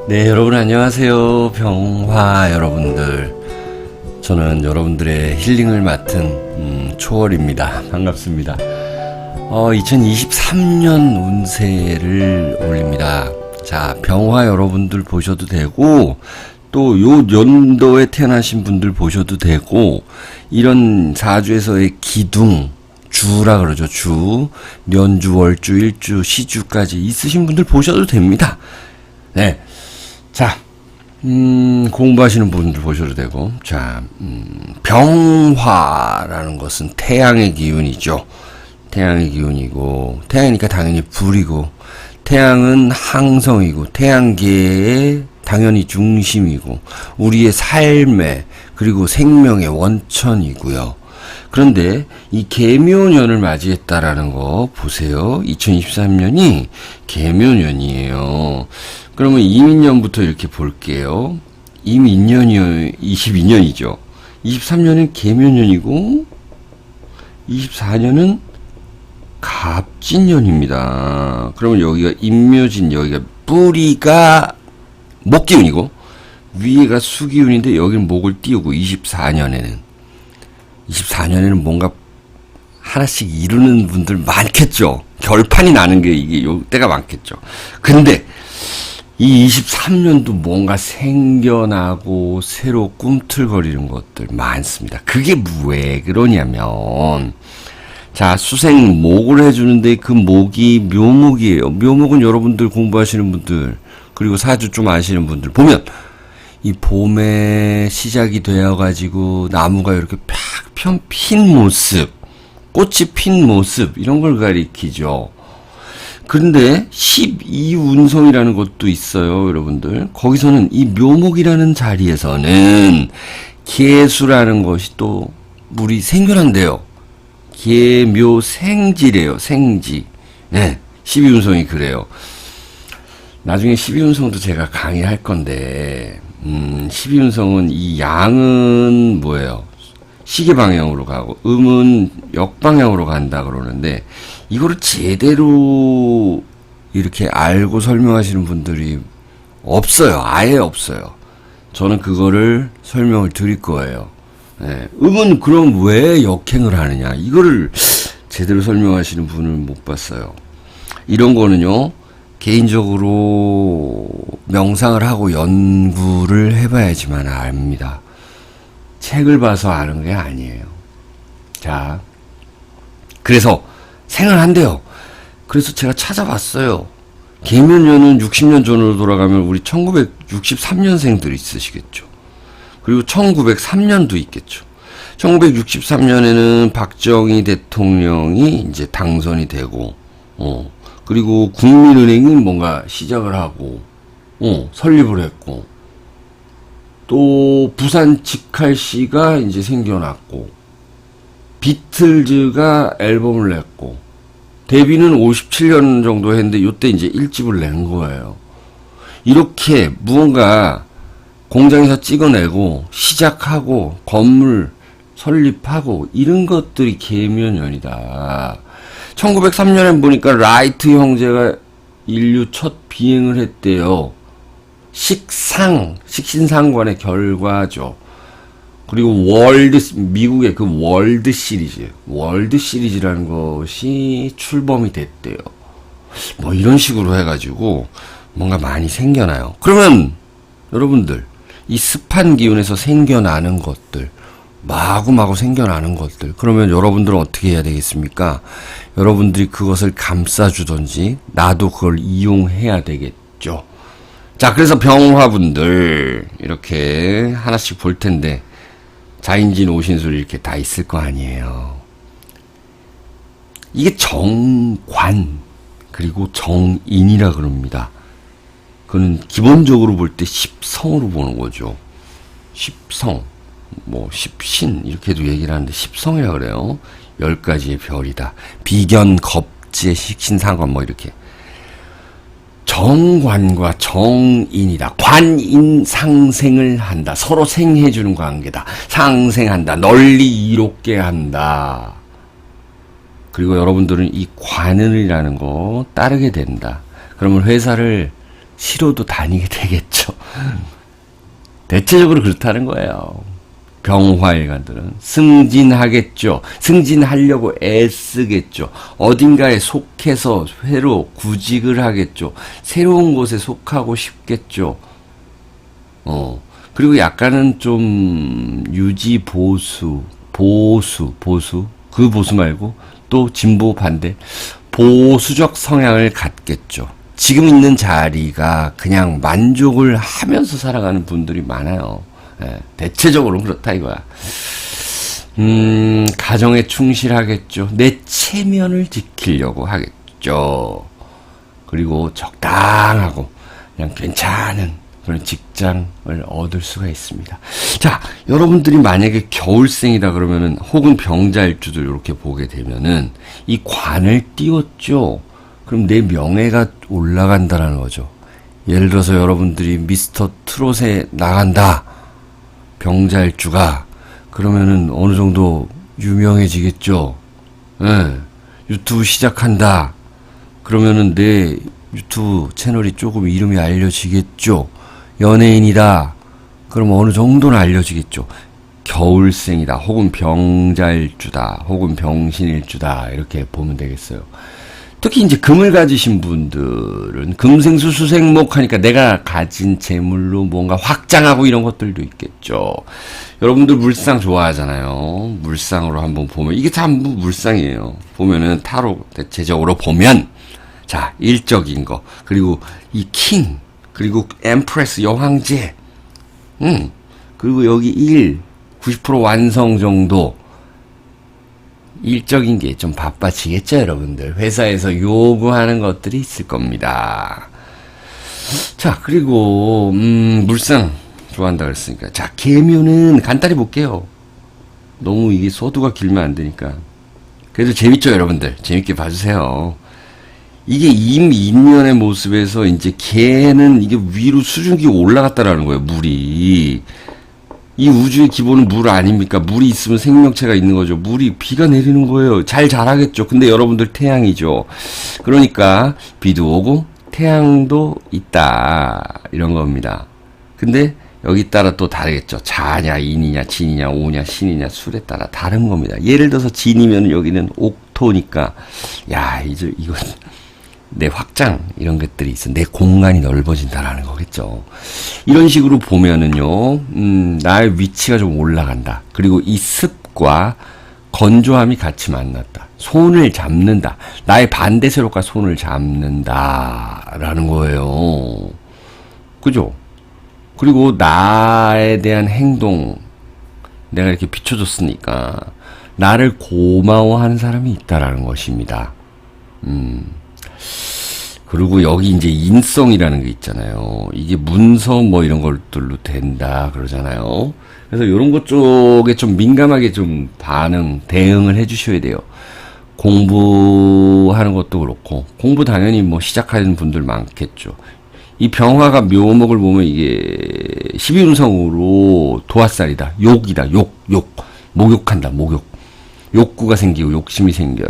네, 여러분 안녕하세요. 병화 여러분들. 저는 여러분들의 힐링을 맡은 초월입니다. 반갑습니다. 2023년 운세를 올립니다. 자, 병화 여러분들 보셔도 되고 또 요 연도에 태어나신 분들 보셔도 되고, 이런 사주에서의 기둥 주라 그러죠. 주, 년주, 월주, 일주, 시주까지 있으신 분들 보셔도 됩니다. 네. 자, 공부하시는 분들 보셔도 되고, 자, 병화라는 것은 태양의 기운이죠. 태양의 기운이고, 태양이니까 당연히 불이고, 태양은 항성이고, 태양계의 당연히 중심이고, 우리의 삶의, 그리고 생명의 원천이고요. 그런데 이 계묘년을 맞이했다라는 거 보세요. 2023년이 계묘년이에요. 그러면 이민년부터 이렇게 볼게요. 이민년이 22년이죠. 23년은 계묘년이고 24년은 갑진년입니다. 그러면 여기가 임묘진, 여기가 뿌리가 목기운이고 위에가 수기운인데 여기는 목을 띄우고 24년에는 뭔가 하나씩 이루는 분들 많겠죠. 결판이 나는 게 이게 요 때가 많겠죠. 근데 이 23년도 뭔가 생겨나고 새로 꿈틀거리는 것들 많습니다. 그게 왜 그러냐면, 자, 수생목을 해주는데 그 목이 묘목이에요. 묘목은 여러분들 공부하시는 분들, 그리고 사주 좀 아시는 분들 보면 이 봄에 시작이 되어가지고 나무가 이렇게 팍 핀 모습, 꽃이 핀 모습, 이런 걸 가리키죠. 그런데 12운성이라는 것도 있어요, 여러분들. 거기서는 이 묘목이라는 자리에서는 계수라는 것이 또 물이 생겨난대요. 계묘생지래요, 생지. 네, 12운성이 그래요. 나중에 12운성도 제가 강의할 건데, 12운성은 이 양은 뭐예요? 시계 방향으로 가고, 음은 역방향으로 간다 그러는데, 이거를 제대로 이렇게 알고 설명하시는 분들이 없어요. 아예 없어요. 저는 그거를 설명을 드릴 거예요. 네. 음은 그럼 왜 역행을 하느냐? 이거를 제대로 설명하시는 분을 못 봤어요. 이런 거는요, 개인적으로 명상을 하고 연구를 해봐야지만 압니다. 책을 봐서 아는 게 아니에요. 자, 그래서 생활한대요. 그래서 제가 찾아봤어요. 계묘년은 60년 전으로 돌아가면 우리 1963년생들이 있으시겠죠. 그리고 1903년도 있겠죠. 1963년에는 박정희 대통령이 이제 당선이 되고, 그리고 국민은행이 뭔가 시작을 하고, 설립을 했고, 또 부산 직할시가 이제 생겨났고, 비틀즈가 앨범을 냈고, 데뷔는 57년 정도 했는데 요때 이제 1집을 낸 거예요. 이렇게 무언가 공장에서 찍어내고 시작하고 건물 설립하고 이런 것들이 계묘년이다. 1903년에 보니까 라이트 형제가 인류 첫 비행을 했대요. 식신상관의 결과죠. 그리고 미국의 그 월드 시리즈라는 것이 출범이 됐대요. 뭐 이런 식으로 해가지고 뭔가 많이 생겨나요. 그러면 여러분들, 이 습한 기운에서 생겨나는 것들, 마구마구 생겨나는 것들, 그러면 여러분들은 어떻게 해야 되겠습니까? 여러분들이 그것을 감싸주던지 나도 그걸 이용해야 되겠죠. 자, 그래서 병화분들 이렇게 하나씩 볼 텐데, 자인진 오신술 이렇게 다 있을 거 아니에요. 이게 정관 그리고 정인이라 그럽니다. 그거는 기본적으로 볼 때 십성으로 보는 거죠. 십성, 뭐 십신 이렇게도 얘기를 하는데 십성이라 그래요. 10가지의 별이다. 비견, 겁재, 식신상관 뭐 이렇게. 정관과 정인이다. 관인 상생을 한다. 서로 생해주는 관계다. 상생한다. 널리 이롭게 한다. 그리고 여러분들은 이 관을이라는 거 따르게 된다. 그러면 회사를 싫어도 다니게 되겠죠. 그렇죠. 대체적으로 그렇다는 거예요. 병화일관들은 승진하겠죠. 승진하려고 애쓰겠죠. 어딘가에 속해서 회로 구직을 하겠죠. 새로운 곳에 속하고 싶겠죠. 그리고 약간은 좀 유지 보수. 그 보수 말고 또 진보 반대. 보수적 성향을 갖겠죠. 지금 있는 자리가 그냥 만족을 하면서 살아가는 분들이 많아요. 예, 대체적으로 그렇다 이거야. 가정에 충실하겠죠. 내 체면을 지키려고 하겠죠. 그리고 적당하고 그냥 괜찮은 그런 직장을 얻을 수가 있습니다. 자, 여러분들이 만약에 겨울생이다 그러면은 혹은 병자일주들 이렇게 보게 되면은 이 관을 띄웠죠. 그럼 내 명예가 올라간다라는 거죠. 예를 들어서 여러분들이 미스터 트롯에 나간다. 병자일주가 그러면은 어느 정도 유명해지겠죠. 예. 유튜브 시작한다. 그러면은 내 유튜브 채널이 조금 이름이 알려지겠죠. 연예인이다. 그럼 어느 정도는 알려지겠죠. 겨울생이다. 혹은 병자일주다. 혹은 병신일주다. 이렇게 보면 되겠어요. 특히 이제 금을 가지신 분들은 금생수 수생목 하니까 내가 가진 재물로 뭔가 확장하고 이런 것들도 있겠죠. 여러분들 물상 좋아하잖아요. 물상으로 한번 보면 이게 전부 물상이에요. 보면은 타로 대체적으로 보면 자, 일적인 거 그리고 이 킹 그리고 엠프레스 여왕제 그리고 여기 90% 완성 정도 일적인 게 좀 바빠지겠죠, 여러분들. 회사에서 요구하는 것들이 있을 겁니다. 자, 그리고, 물상 좋아한다 그랬으니까. 자, 계묘는 간단히 볼게요. 너무 이게 소두가 길면 안 되니까. 그래도 재밌죠, 여러분들. 재밌게 봐주세요. 이게 임인년의 모습에서 이제 개는 이게 위로 수증기가 올라갔다라는 거예요, 물이. 이 우주의 기본은 물 아닙니까? 물이 있으면 생명체가 있는 거죠. 물이 비가 내리는 거예요. 잘 자라겠죠. 근데 여러분들 태양이죠. 그러니까 비도 오고 태양도 있다. 이런 겁니다. 근데 여기 따라 또 다르겠죠. 자냐, 인이냐, 진이냐, 오냐, 신이냐, 술에 따라 다른 겁니다. 예를 들어서 진이면 여기는 옥토니까 야, 이제 이건 내 확장 이런 것들이 있어. 내 공간이 넓어진다라는 거겠죠. 이런 식으로 보면은요, 나의 위치가 좀 올라간다. 그리고 이 습과 건조함이 같이 만났다. 손을 잡는다. 나의 반대 세력과 손을 잡는다라는 거예요. 그죠? 그리고 나에 대한 행동, 내가 이렇게 비춰줬으니까 나를 고마워하는 사람이 있다라는 것입니다. 그리고 여기 이제 인성이라는 게 있잖아요. 이게 문서 뭐 이런 것들로 된다 그러잖아요. 그래서 이런 것 쪽에 좀 민감하게 좀 대응을 해주셔야 돼요. 공부하는 것도 그렇고, 공부 당연히 뭐 시작하는 분들 많겠죠. 이 병화가 묘목을 보면 이게 12운성으로 도화살이다. 욕이다. 목욕한다. 욕구가 생기고 욕심이 생겨요.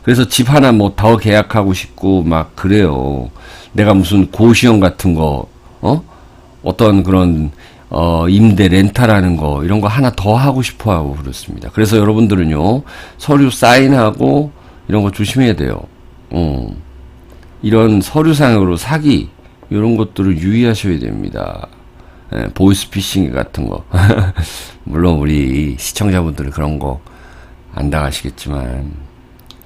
그래서 집 하나 뭐 더 계약하고 싶고 막 그래요. 내가 무슨 고시원 같은 거, 어떤 그런, 임대 렌탈하는 거, 이런 거 하나 더 하고 싶어 하고 그렇습니다. 그래서 여러분들은요, 서류 사인하고 이런 거 조심해야 돼요. 이런 서류상으로 사기, 이런 것들을 유의하셔야 됩니다. 예, 보이스피싱 같은 거. 물론 우리 시청자분들은 그런 거 안 당하시겠지만,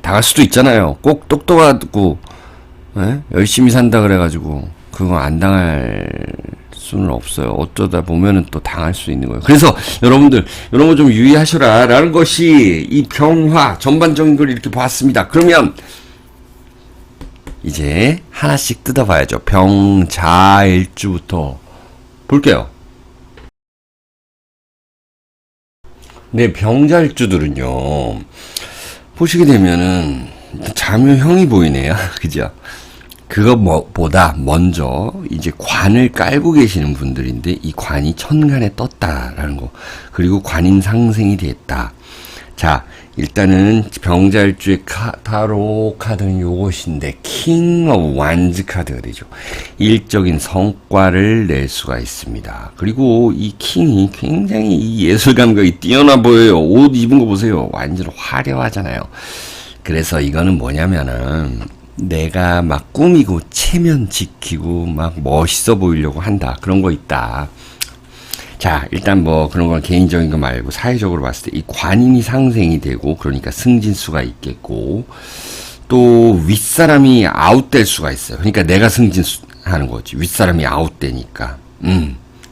당할 수도 있잖아요. 꼭 똑똑하고 열심히 산다 그래가지고 그거 안 당할 수는 없어요. 어쩌다 보면은 또 당할 수 있는 거예요. 그래서 여러분들 이런 거 좀 유의하셔라 라는 것이 이 병화 전반적인 걸 이렇게 봤습니다. 그러면 이제 하나씩 뜯어봐야죠. 병자일주부터 볼게요. 네, 병자일주들은요, 보시게 되면은 자묘형이 보이네요. 그죠? 그것보다 먼저 이제 관을 깔고 계시는 분들인데 이 관이 천간에 떴다라는 거. 그리고 관인 상생이 됐다. 자, 일단은 병자일주의 타로 카드는 요것인데 킹 오브 완즈 카드가 되죠. 일적인 성과를 낼 수가 있습니다. 그리고 이 킹이 굉장히 이 예술 감각이 뛰어나 보여요. 옷 입은 거 보세요. 완전 화려하잖아요. 그래서 이거는 뭐냐면은 내가 막 꾸미고 체면 지키고 막 멋있어 보이려고 한다. 그런 거 있다. 자, 일단 뭐 그런 건 개인적인 거 말고 사회적으로 봤을 때 이 관인이 상생이 되고 그러니까 승진수가 있겠고 또 윗사람이 아웃될 수가 있어요. 그러니까 내가 승진하는 거지. 윗사람이 아웃되니까.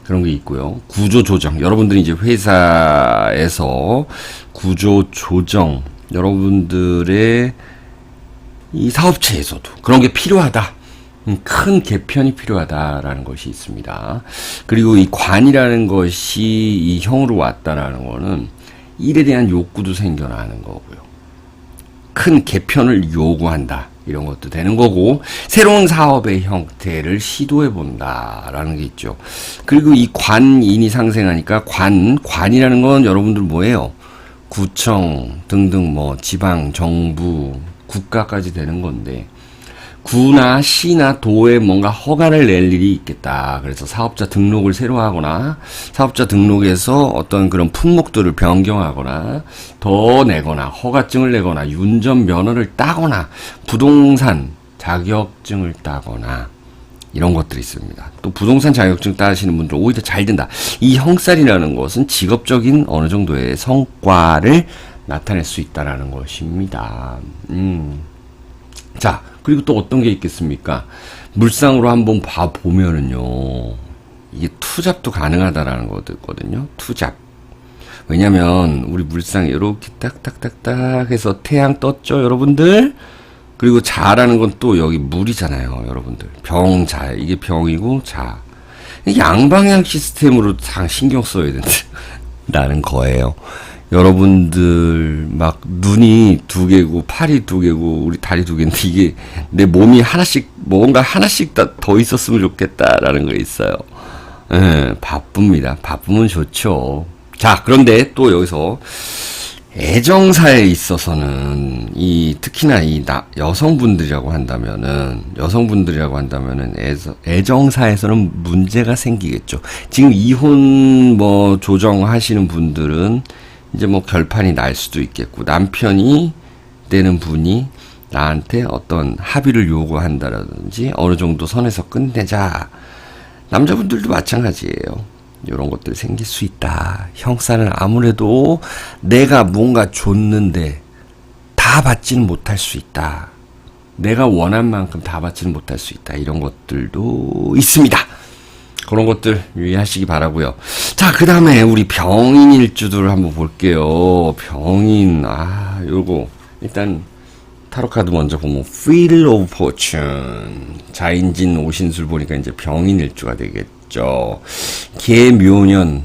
그런 게 있고요. 구조 조정. 여러분들이 이제 회사에서 구조 조정 여러분들의 이 사업체에서도 그런 게 필요하다. 큰 개편이 필요하다라는 것이 있습니다. 그리고 이 관이라는 것이 이 형으로 왔다라는 거는 일에 대한 욕구도 생겨나는 거고요. 큰 개편을 요구한다. 이런 것도 되는 거고 새로운 사업의 형태를 시도해 본다라는 게 있죠. 그리고 이 관인이 상생하니까 관이라는 건 여러분들 뭐예요? 구청 등등 뭐 지방 정부 국가까지 되는 건데 구나 시나 도에 뭔가 허가를 낼 일이 있겠다. 그래서 사업자 등록을 새로 하거나 사업자 등록에서 어떤 그런 품목들을 변경하거나 더 내거나 허가증을 내거나 운전면허를 따거나 부동산 자격증을 따거나 이런 것들이 있습니다. 또 부동산 자격증 따시는 분들 오히려 잘 된다. 이 형살이라는 것은 직업적인 어느 정도의 성과를 나타낼 수 있다라는 것입니다. 자, 그리고 또 어떤 게 있겠습니까? 물상으로 한번 봐보면은요, 이게 투잡도 가능하다라는 것도 있거든요. 투잡. 왜냐면, 우리 물상에 이렇게 딱딱딱딱 해서 태양 떴죠, 여러분들? 그리고 자라는 건 또 여기 물이잖아요, 여러분들. 병자. 이게 병이고, 자. 양방향 시스템으로 다 신경 써야 된다는 거예요. 여러분들 막 눈이 두 개고 팔이 두 개고 우리 다리 두 개인데 이게 내 몸이 하나씩 뭔가 하나씩 더 있었으면 좋겠다라는 거 있어요. 예, 바쁩니다. 바쁘면 좋죠. 자, 그런데 또 여기서 애정사에 있어서는 이 특히나 이 여성분들이라고 한다면은 애정사에서는 문제가 생기겠죠. 지금 이혼 뭐 조정하시는 분들은 이제 뭐 결판이 날 수도 있겠고 남편이 되는 분이 나한테 어떤 합의를 요구한다라든지 어느 정도 선에서 끝내자. 남자분들도 마찬가지예요. 이런 것들 생길 수 있다. 형사는 아무래도 내가 뭔가 줬는데 다 받지는 못할 수 있다. 내가 원한 만큼 다 받지는 못할 수 있다. 이런 것들도 있습니다. 그런 것들 유의하시기 바라고요. 자, 그 다음에 우리 병인 일주들을 한번 볼게요. 병인, 요거 일단 타로카드 먼저 보면 Wheel of Fortune 자인진 오신술 보니까 이제 병인 일주가 되겠죠. 계묘년.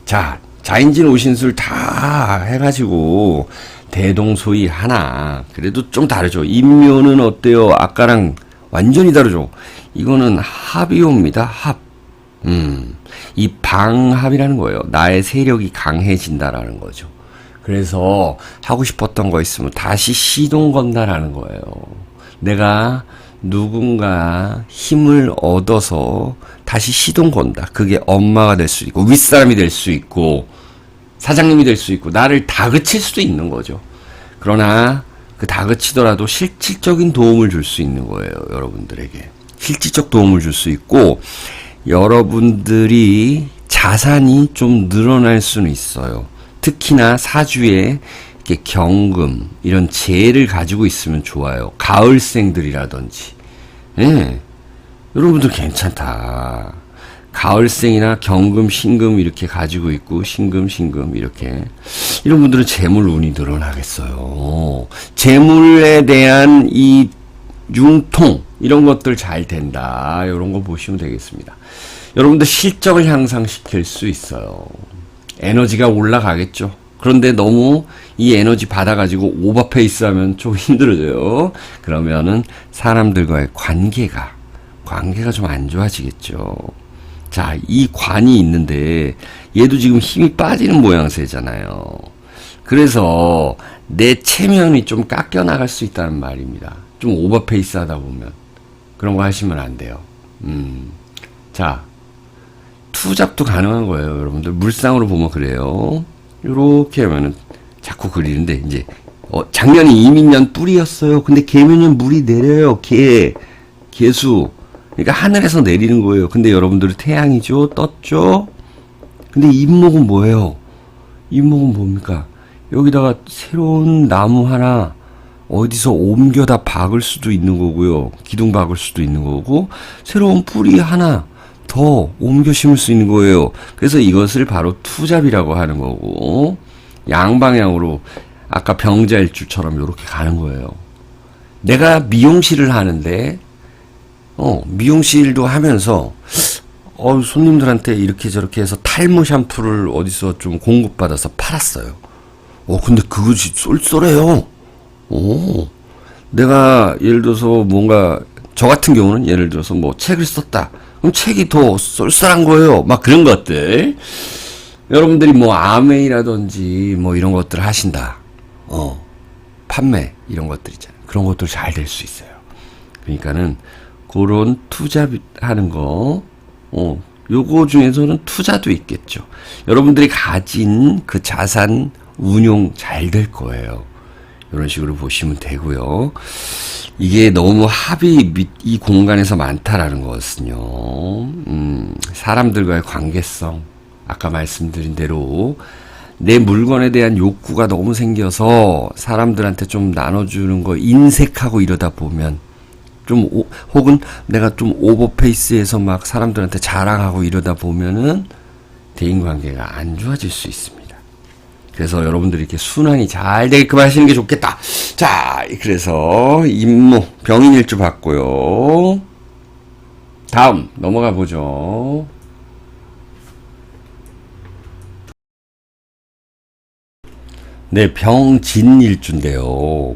자, 자인진 오신술 다 해가지고 대동소이 하나. 그래도 좀 다르죠. 인묘는 어때요? 아까랑 완전히 다르죠. 이거는 합이옵니다. 합. 이 방합이라는 거예요. 나의 세력이 강해진다라는 거죠. 그래서 하고 싶었던 거 있으면 다시 시동 건다라는 거예요. 내가 누군가 힘을 얻어서 다시 시동 건다. 그게 엄마가 될 수 있고 윗사람이 될 수 있고 사장님이 될 수 있고 나를 다그칠 수도 있는 거죠. 그러나 그 다그치더라도 실질적인 도움을 줄 수 있는 거예요. 여러분들에게. 실질적 도움을 줄 수 있고 여러분들이 자산이 좀 늘어날 수는 있어요. 특히나 사주에 이렇게 경금 이런 재를 가지고 있으면 좋아요. 가을생들이라든지. 예. 여러분들 괜찮다. 가을생이나 경금, 신금 이렇게 가지고 있고 신금 이렇게 이런 분들은 재물 운이 늘어나겠어요. 재물에 대한 이 융통 이런 것들 잘 된다. 이런 거 보시면 되겠습니다. 여러분들 실적을 향상시킬 수 있어요. 에너지가 올라가겠죠. 그런데 너무 이 에너지 받아가지고 오버페이스 하면 좀 힘들어져요. 그러면은 사람들과의 관계가 좀 안 좋아지겠죠. 자, 이 관이 있는데 얘도 지금 힘이 빠지는 모양새잖아요. 그래서 내 체면이 좀 깎여 나갈 수 있다는 말입니다. 좀 오버페이스 하다 보면. 그런 거 하시면 안 돼요. 자, 투잡도 가능한 거예요, 여러분들. 물상으로 보면 그래요. 요렇게 하면은 자꾸 그리는데, 이제, 작년이 이민년 뿌리였어요. 근데 개면년 물이 내려요. 개수. 그러니까 하늘에서 내리는 거예요. 근데 여러분들은 태양이죠? 떴죠? 근데 잎목은 뭐예요? 잎목은 뭡니까? 여기다가 새로운 나무 하나 어디서 옮겨다 박을 수도 있는 거고요. 기둥 박을 수도 있는 거고, 새로운 뿌리 하나 더 옮겨 심을 수 있는 거예요. 그래서 이것을 바로 투잡이라고 하는 거고, 양방향으로 아까 병자일주처럼 이렇게 가는 거예요. 내가 미용실을 하는데, 미용실도 하면서, 손님들한테 이렇게 저렇게 해서 탈모 샴푸를 어디서 좀 공급받아서 팔았어요. 근데 그것이 쏠쏠해요. 내가 예를 들어서 뭔가, 저 같은 경우는 예를 들어서 뭐 책을 썼다. 그럼 책이 더 쏠쏠한 거예요. 막 그런 것들. 여러분들이 뭐 아메이라든지 뭐 이런 것들 하신다. 판매 이런 것들 있잖아요. 그런 것들 잘 될 수 있어요. 그러니까는 그런 투자하는 거, 요거 중에서는 투자도 있겠죠. 여러분들이 가진 그 자산 운용 잘 될 거예요. 이런 식으로 보시면 되고요. 이게 너무 합이 이 공간에서 많다라는 것은요, 사람들과의 관계성, 아까 말씀드린 대로 내 물건에 대한 욕구가 너무 생겨서 사람들한테 좀 나눠주는 거 인색하고 이러다 보면 혹은 내가 좀 오버페이스해서 막 사람들한테 자랑하고 이러다 보면은 대인관계가 안 좋아질 수 있습니다. 그래서 여러분들이 이렇게 순환이 잘 되게끔 하시는 게 좋겠다. 자, 그래서 임무, 병인일주 봤고요. 다음 넘어가 보죠. 네, 병진일주인데요.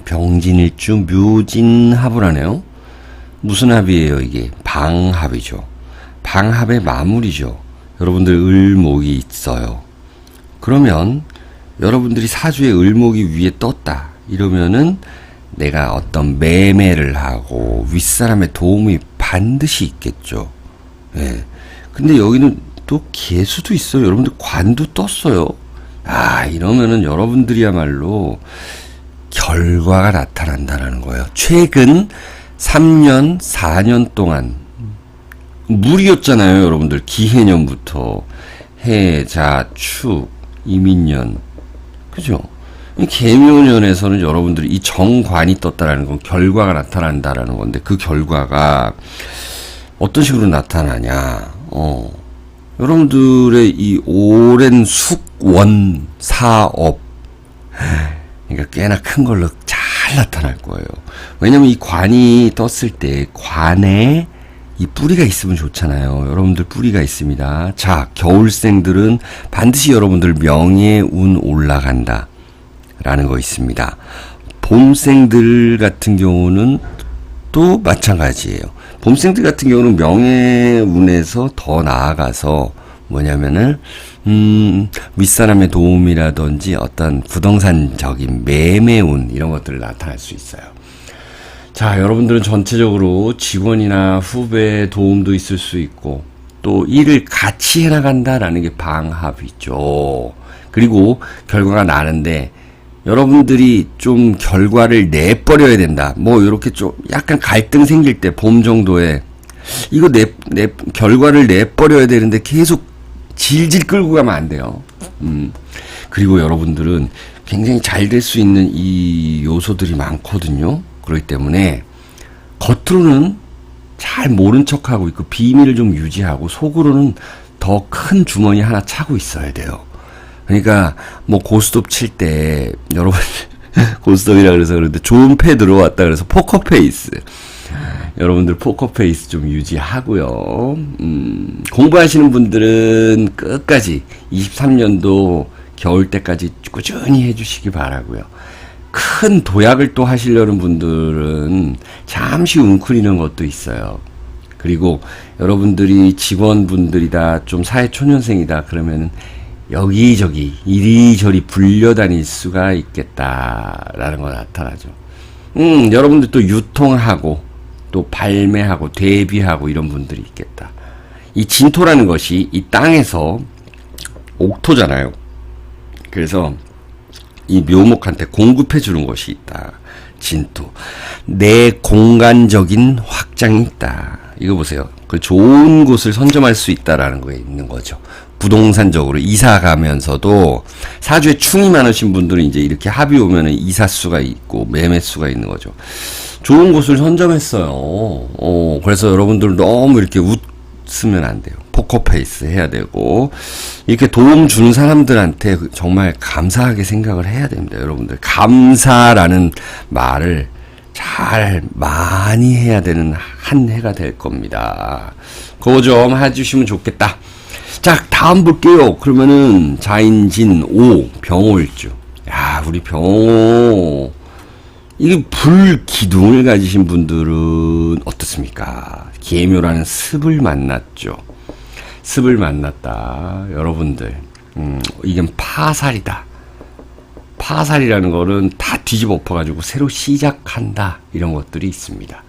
병진일주 묘진합을 무슨 합이에요, 이게? 방합이죠. 방합의 마무리죠. 여러분들 을목이 있어요. 그러면 여러분들이 사주에 을목이 위에 떴다. 이러면은 내가 어떤 매매를 하고 윗사람의 도움이 반드시 있겠죠. 예. 근데 여기는 또 개수도 있어요. 여러분들 관도 떴어요. 이러면은 여러분들이야말로 결과가 나타난다는 거예요. 최근 3년, 4년 동안 물이었잖아요, 여러분들. 기해년부터 해, 자, 축, 이민년, 그죠? 계묘년에서는 여러분들이 이 정관이 떴다라는 건 결과가 나타난다라는 건데, 그 결과가 어떤 식으로 나타나냐? 여러분들의 이 오랜 숙원 사업, 그러니까 꽤나 큰 걸로 잘 나타날 거예요. 왜냐면 이 관이 떴을 때 관에 이 뿌리가 있으면 좋잖아요. 여러분들 뿌리가 있습니다. 자, 겨울생들은 반드시 여러분들 명예 운 올라간다 라는 거 있습니다. 봄생들 같은 경우는 또 마찬가지예요. 봄생들 같은 경우는 명예운에서 더 나아가서 뭐냐면은 윗사람의 도움이라든지 어떤 부동산적인 매매운 이런 것들을 나타날 수 있어요. 자, 여러분들은 전체적으로 직원이나 후배의 도움도 있을 수 있고 또 일을 같이 해나간다라는 게 방합이죠. 그리고 결과가 나는데 여러분들이 좀 결과를 내버려야 된다. 뭐 이렇게 좀 약간 갈등 생길 때 봄 정도에 이거 결과를 내버려야 되는데 계속 질질 끌고 가면 안 돼요. 그리고 여러분들은 굉장히 잘 될 수 있는 이 요소들이 많거든요. 그렇기 때문에 겉으로는 잘 모른 척하고 있고 비밀을 좀 유지하고 속으로는 더 큰 주머니 하나 차고 있어야 돼요. 그러니까 뭐 고스톱 칠 때 여러분 고스톱이라 그래서 그런데 좋은 패 들어왔다 그래서 포커페이스 여러분들 포커페이스 좀 유지하고요. 공부하시는 분들은 끝까지 23년도 겨울 때까지 꾸준히 해주시기 바라고요. 큰 도약을 또 하시려는 분들은 잠시 웅크리는 것도 있어요. 그리고 여러분들이 직원분들이다, 좀 사회초년생이다 그러면은 여기저기 이리저리 불려다닐 수가 있겠다라는 거 나타나죠. 여러분들 또 유통하고 또 발매하고 대비하고 이런 분들이 있겠다. 이 진토라는 것이 이 땅에서 옥토잖아요. 그래서 이 묘목한테 공급해 주는 것이 있다. 진토. 내 공간적인 확장이 있다. 이거 보세요. 그 좋은 곳을 선점할 수 있다라는 거에 있는 거죠. 부동산적으로 이사 가면서도 사주에 충이 많으신 분들은 이제 이렇게 합이 오면은 이사수가 있고 매매수가 있는 거죠. 좋은 곳을 선점했어요. 그래서 여러분들 너무 이렇게 웃으면 안 돼요. 포커페이스 해야 되고, 이렇게 도움 주는 사람들한테 정말 감사하게 생각을 해야 됩니다. 여러분들. 감사라는 말을 잘 많이 해야 되는 한 해가 될 겁니다. 그거 좀 해주시면 좋겠다. 자, 다음 볼게요. 그러면은 자인진 5 병호일주. 야, 우리 병호 이게 불기둥을 가지신 분들은 어떻습니까? 계묘라는 습을 만났죠. 습을 만났다. 여러분들, 이건 파살이다. 파살이라는 거는 다 뒤집어 엎어가지고 새로 시작한다. 이런 것들이 있습니다.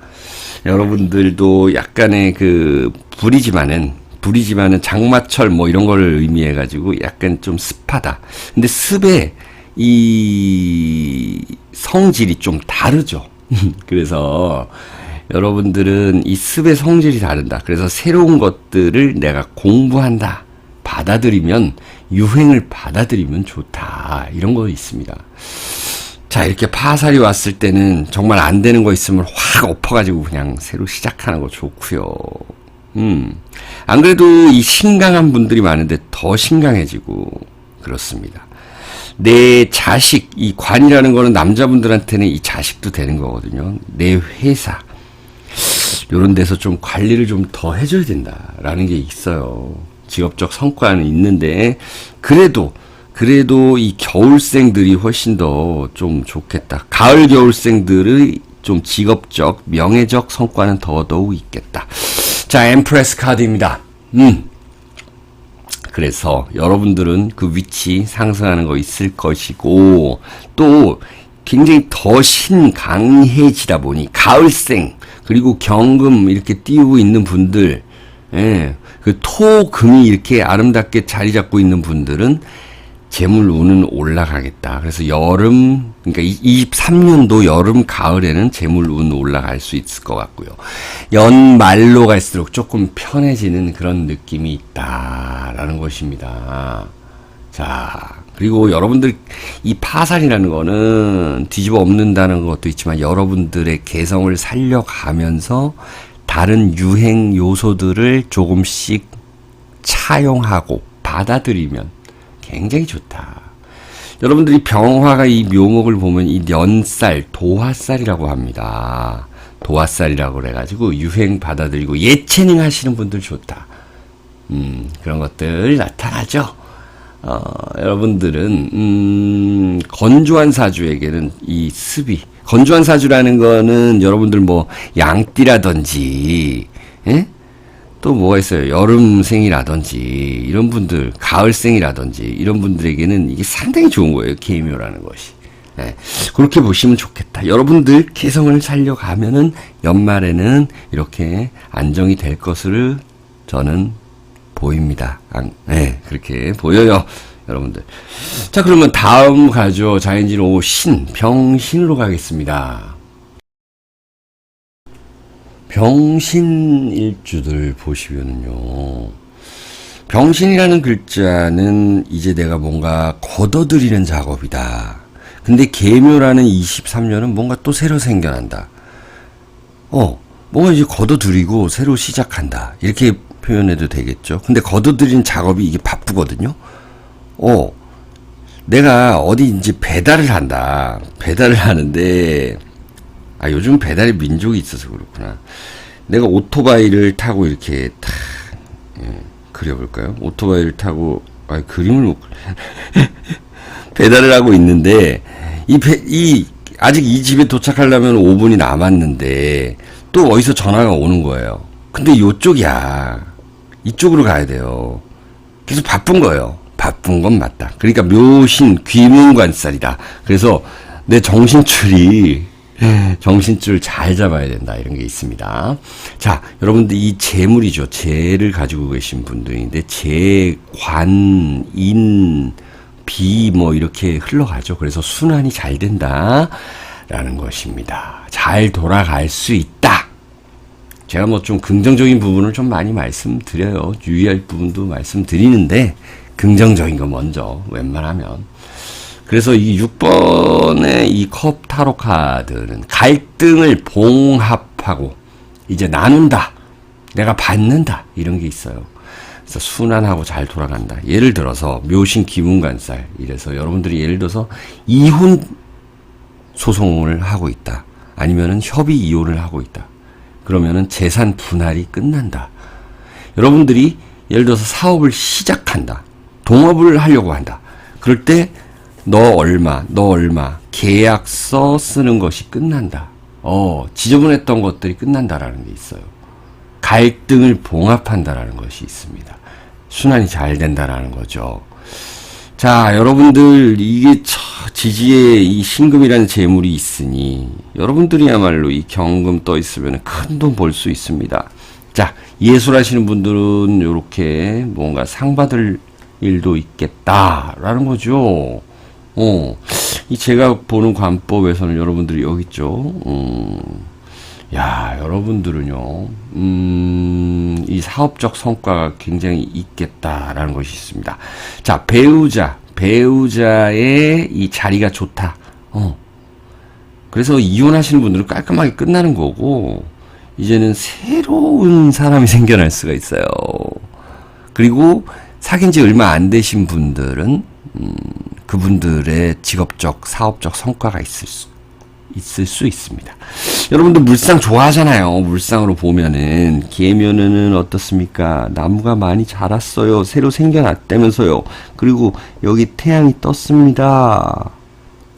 여러분들도 약간의 그 불이지만은 장마철 뭐 이런 거를 의미해가지고 약간 좀 습하다. 근데 습의 이 성질이 좀 다르죠. 그래서 여러분들은 이 습의 성질이 다른다. 그래서 새로운 것들을 내가 공부한다. 받아들이면, 유행을 받아들이면 좋다. 이런 거 있습니다. 자, 이렇게 파살이 왔을 때는 정말 안 되는 거 있으면 확 엎어가지고 그냥 새로 시작하는 거 좋고요. 안 그래도 이 신강한 분들이 많은데 더 신강해지고 그렇습니다. 내 자식, 이 관이라는 거는 남자분들한테는 이 자식도 되는 거거든요. 내 회사, 요런 데서 좀 관리를 좀 더 해줘야 된다라는 게 있어요. 직업적 성과는 있는데, 그래도 이 겨울생들이 훨씬 더 좀 좋겠다. 가을 겨울생들의 좀 직업적, 명예적 성과는 더더욱 있겠다. 자, 엠프레스 카드입니다. 그래서 여러분들은 그 위치 상승하는 거 있을 것이고, 또 굉장히 더 신강해지다 보니 가을생, 그리고 경금 이렇게 띄우고 있는 분들, 예, 그 토금이 이렇게 아름답게 자리 잡고 있는 분들은 재물 운은 올라가겠다. 그래서 여름, 그러니까 23년도 여름, 가을에는 재물 운 올라갈 수 있을 것 같고요. 연말로 갈수록 조금 편해지는 그런 느낌이 있다라는 것입니다. 자, 그리고 여러분들 이 파살이라는 거는 뒤집어 엎는다는 것도 있지만 여러분들의 개성을 살려가면서 다른 유행 요소들을 조금씩 차용하고 받아들이면 굉장히 좋다. 여러분들이 병화가 이 묘목을 보면 이 년살, 도화살이라고 합니다. 도화살이라고 그래가지고 유행 받아들이고 예체능 하시는 분들 좋다. 그런 것들 나타나죠. 여러분들은 건조한 사주에게는 이 습이, 건조한 사주라는 거는 여러분들 뭐 양띠라든지, 예? 또 뭐가 있어요? 여름생이라든지 이런 분들, 가을생이라든지 이런 분들에게는 이게 상당히 좋은 거예요. 계묘라는 것이. 예, 그렇게 보시면 좋겠다. 여러분들 개성을 살려가면은 연말에는 이렇게 안정이 될 것을 저는 보입니다. 네, 그렇게 보여요. 여러분들. 자, 그러면 다음 가죠. 자연진 5 병신으로 가겠습니다. 병신 일주들 보시면은요. 병신이라는 글자는 이제 내가 뭔가 걷어들이는 작업이다. 근데 계묘라는 23년은 뭔가 또 새로 생겨난다. 뭔가 이제 걷어들이고 새로 시작한다. 이렇게 표현해도 되겠죠. 근데 걷어들이는 작업이 이게 바쁘거든요. 내가 어디 이제 배달을 한다. 배달을 하는데, 요즘 배달의 민족이 있어서 그렇구나. 내가 오토바이를 타고 이렇게 탁, 그려볼까요? 오토바이를 타고, 그림을 못, 배달을 하고 있는데, 아직 이 집에 도착하려면 5분이 남았는데, 또 어디서 전화가 오는 거예요. 근데 이쪽으로 가야 돼요. 그래서 바쁜 거예요. 나쁜 건 맞다. 그러니까 묘신 귀문관살이다. 그래서 내 정신줄 잘 잡아야 된다. 이런 게 있습니다. 자, 여러분들 이 재물이죠. 재를 가지고 계신 분들인데 재, 관, 인, 비 뭐 이렇게 흘러가죠. 그래서 순환이 잘 된다라는 것입니다. 잘 돌아갈 수 있다. 제가 뭐 좀 긍정적인 부분을 좀 많이 말씀드려요. 유의할 부분도 말씀드리는데 긍정적인 거 먼저 웬만하면. 그래서 이 6번의 이 컵 타로 카드는 갈등을 봉합하고 이제 나눈다. 내가 받는다. 이런 게 있어요. 그래서 순환하고 잘 돌아간다. 예를 들어서 묘신 기문관살. 이래서 여러분들이 예를 들어서 이혼 소송을 하고 있다. 아니면은 협의 이혼을 하고 있다. 그러면은 재산 분할이 끝난다. 여러분들이 예를 들어서 사업을 시작한다. 동업을 하려고 한다. 그럴 때 너 얼마 계약서 쓰는 것이 끝난다. 지저분했던 것들이 끝난다라는 게 있어요. 갈등을 봉합한다라는 것이 있습니다. 순환이 잘 된다라는 거죠. 자, 여러분들 이게 지지에 이 신금이라는 재물이 있으니 여러분들이야말로 이 경금 떠 있으면 큰 돈 벌 수 있습니다. 자, 예술하시는 분들은 이렇게 뭔가 상 받을 일도 있겠다라는 거죠. 이 제가 보는 관법에서는 여러분들이 여기 있죠. 야, 여러분들은요, 이 사업적 성과가 굉장히 있겠다라는 것이 있습니다. 자, 배우자의 이 자리가 좋다. 그래서 이혼하시는 분들은 깔끔하게 끝나는 거고, 이제는 새로운 사람이 생겨날 수가 있어요. 그리고 사귄 지 얼마 안 되신 분들은, 그분들의 직업적, 사업적 성과가 있을 수 있습니다. 여러분들 물상 좋아하잖아요. 물상으로 보면은 계면은 어떻습니까? 나무가 많이 자랐어요. 새로 생겨났다면서요. 그리고 여기 태양이 떴습니다.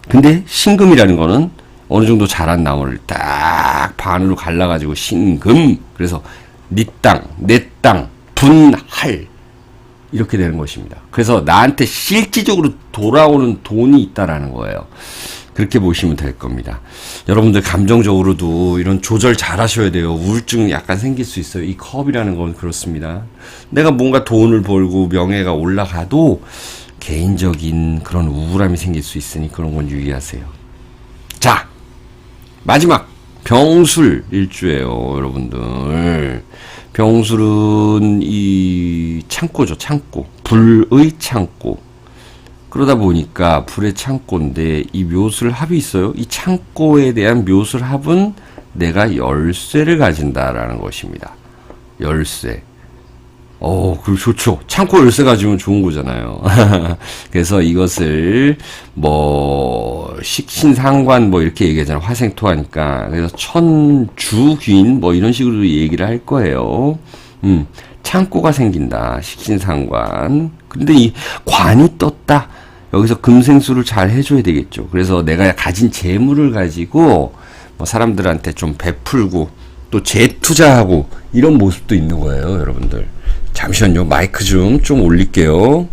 근데 신금이라는 거는 어느 정도 자란 나무를 딱 반으로 갈라가지고 신금. 그래서 네 땅, 내 땅, 분할. 이렇게 되는 것입니다. 그래서 나한테 실질적으로 돌아오는 돈이 있다라는 거예요. 그렇게 보시면 될 겁니다. 여러분들 감정적으로도 이런 조절 잘 하셔야 돼요. 우울증 약간 생길 수 있어요. 이 컵이라는 건 그렇습니다. 내가 뭔가 돈을 벌고 명예가 올라가도 개인적인 그런 우울함이 생길 수 있으니 그런 건 유의하세요. 자, 마지막 병술 일주예요, 여러분들. 병술은 이 창고죠, 창고. 불의 창고. 그러다 보니까 불의 창고인데 이 묘술합이 있어요. 이 창고에 대한 묘술합은 내가 열쇠를 가진다라는 것입니다. 열쇠. 그리고 좋죠. 창고 열쇠 가지면 좋은 거잖아요. 그래서 이것을 뭐 식신상관 뭐 이렇게 얘기하잖아요. 화생토하니까. 그래서 천주귀인 뭐 이런 식으로 얘기를 할 거예요. 창고가 생긴다. 식신상관. 근데 이 관이 떴다. 여기서 금생수를 잘 해줘야 되겠죠. 그래서 내가 가진 재물을 가지고 뭐 사람들한테 좀 베풀고 또 재투자하고 이런 모습도 있는 거예요, 여러분들. 잠시만요. 마이크 좀 올릴게요.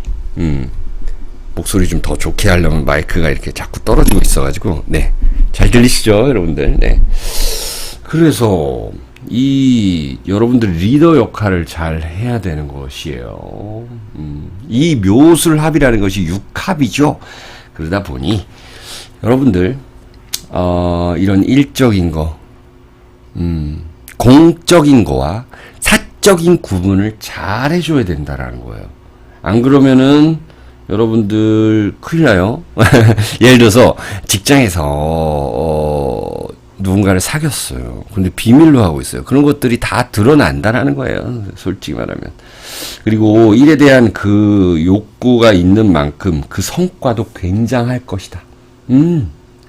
목소리 좀 더 좋게 하려면 마이크가 이렇게 자꾸 떨어지고 있어가지고, 네. 잘 들리시죠, 여러분들? 네. 그래서, 여러분들 리더 역할을 잘 해야 되는 것이에요. 이 묘술합이라는 것이 육합이죠. 그러다 보니, 여러분들, 이런 일적인 거, 공적인 거와 사적인 구분을 잘 해줘야 된다라는 거예요. 안 그러면은 여러분들 큰일 나요. 예를 들어서 직장에서 누군가를 사귀었어요. 근데 비밀로 하고 있어요. 그런 것들이 다 드러난다라는 거예요. 솔직히 말하면. 그리고 일에 대한 그 욕구가 있는 만큼 그 성과도 굉장할 것이다.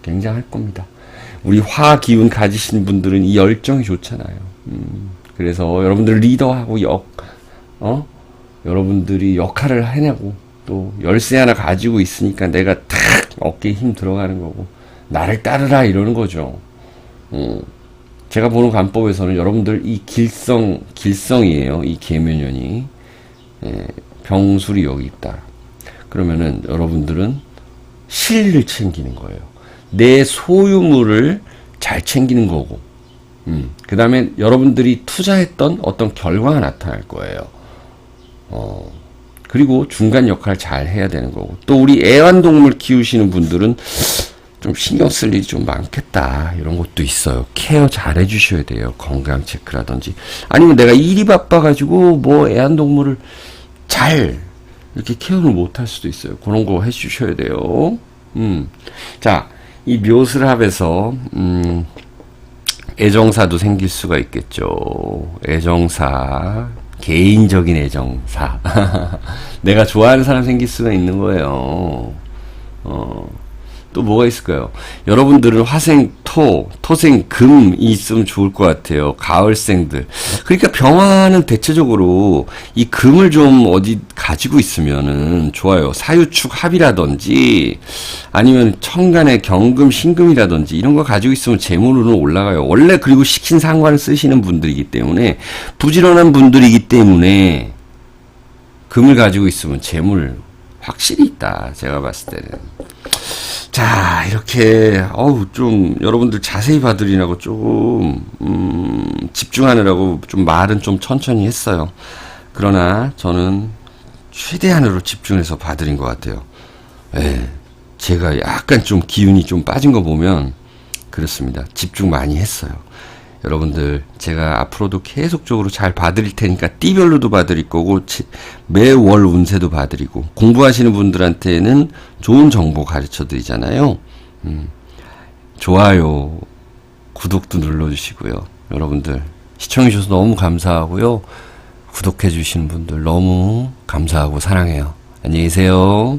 굉장할 겁니다. 우리 화 기운 가지신 분들은 이 열정이 좋잖아요. 그래서 여러분들 리더하고 여러분들이 역할을 해내고 또 열쇠 하나 가지고 있으니까 내가 탁 어깨에 힘 들어가는 거고 나를 따르라 이러는 거죠. 제가 보는 관법에서는 여러분들 이 길성이에요. 이 계면연이 병술이 여기 있다. 그러면은 여러분들은 실리를 챙기는 거예요. 내 소유물을 잘 챙기는 거고, 그 다음에 여러분들이 투자했던 어떤 결과가 나타날 거예요. 그리고 중간 역할을 잘 해야 되는 거고, 또 우리 애완동물 키우시는 분들은 좀 신경 쓸 일이 좀 많겠다, 이런 것도 있어요. 케어 잘 해주셔야 돼요. 건강 체크라든지, 아니면 내가 일이 바빠가지고 뭐 애완동물을 잘 이렇게 케어를 못 할 수도 있어요. 그런 거 해주셔야 돼요. 자, 이 묘슬합에서 애정사도 생길 수가 있겠죠. 애정사, 개인적인 애정사. 내가 좋아하는 사람 생길 수가 있는 거예요. 또 뭐가 있을까요? 여러분들은 화생 토, 토생 금이 있으면 좋을 것 같아요. 가을생들. 그러니까 병화는 대체적으로 이 금을 좀 어디 가지고 있으면은 좋아요. 사유축 합이라든지 아니면 천간에 경금, 신금이라든지 이런 거 가지고 있으면 재물은 올라가요. 원래 그리고 식신상관을 쓰시는 분들이기 때문에, 부지런한 분들이기 때문에 금을 가지고 있으면 재물 확실히 있다. 제가 봤을 때는. 자, 이렇게 좀 여러분들 자세히 봐드리라고 조금 집중하느라고 좀 말은 좀 천천히 했어요. 그러나 저는 최대한으로 집중해서 봐드린 것 같아요. 예, 제가 약간 좀 기운이 좀 빠진 거 보면 그렇습니다. 집중 많이 했어요. 여러분들 제가 앞으로도 계속적으로 잘 봐드릴 테니까 띠별로도 봐드릴 거고 매월 운세도 봐드리고, 공부하시는 분들한테는 좋은 정보 가르쳐 드리잖아요. 좋아요, 구독도 눌러주시고요. 여러분들 시청해 주셔서 너무 감사하고요. 구독해 주시는 분들 너무 감사하고 사랑해요. 안녕히 계세요.